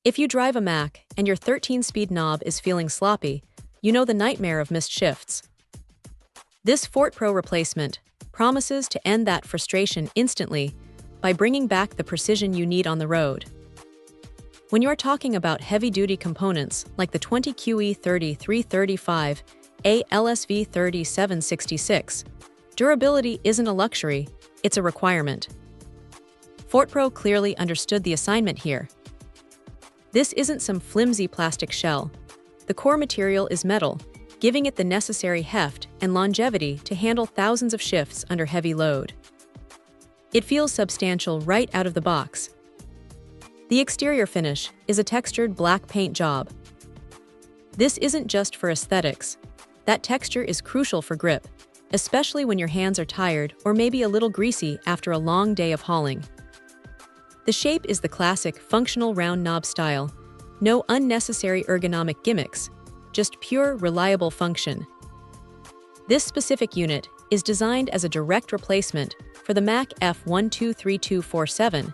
If you drive a Mack and your 13-speed knob is feeling sloppy, you know the nightmare of missed shifts. This Fortpro replacement promises to end that frustration instantly by bringing back the precision you need on the road. When you're talking about heavy-duty components like the 20QE3335A LSV-3766, durability isn't a luxury, it's a requirement. Fortpro clearly understood the assignment here. This isn't some flimsy plastic shell. The core material is metal, giving it the necessary heft and longevity to handle thousands of shifts under heavy load. It feels substantial right out of the box. The exterior finish is a textured black paint job. This isn't just for aesthetics. That texture is crucial for grip, especially when your hands are tired or maybe a little greasy after a long day of hauling. The shape is the classic functional round knob style. No unnecessary ergonomic gimmicks, just pure, reliable function. This specific unit is designed as a direct replacement for the Mack F123247,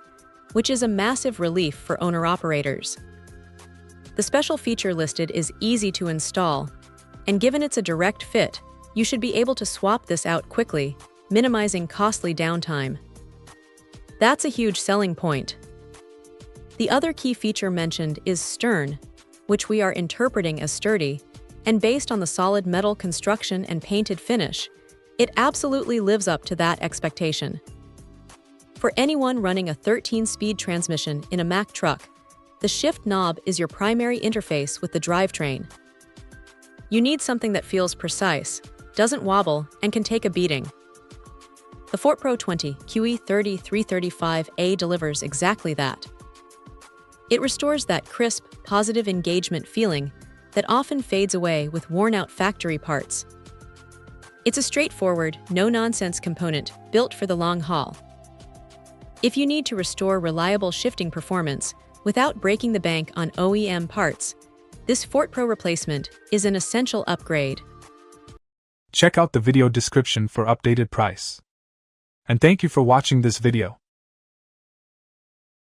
which is a massive relief for owner-operators. The special feature listed is easy to install, and given it's a direct fit, you should be able to swap this out quickly, minimizing costly downtime. That's a huge selling point. The other key feature mentioned is stern, which we are interpreting as sturdy, and based on the solid metal construction and painted finish, it absolutely lives up to that expectation. For anyone running a 13-speed transmission in a Mack truck, the shift knob is your primary interface with the drivetrain. You need something that feels precise, doesn't wobble, and can take a beating. The Fortpro 20QE3335A delivers exactly that. It restores that crisp, positive engagement feeling that often fades away with worn-out factory parts. It's a straightforward, no-nonsense component built for the long haul. If you need to restore reliable shifting performance without breaking the bank on OEM parts, this Fortpro replacement is an essential upgrade. Check out the video description for updated price. And thank you for watching this video.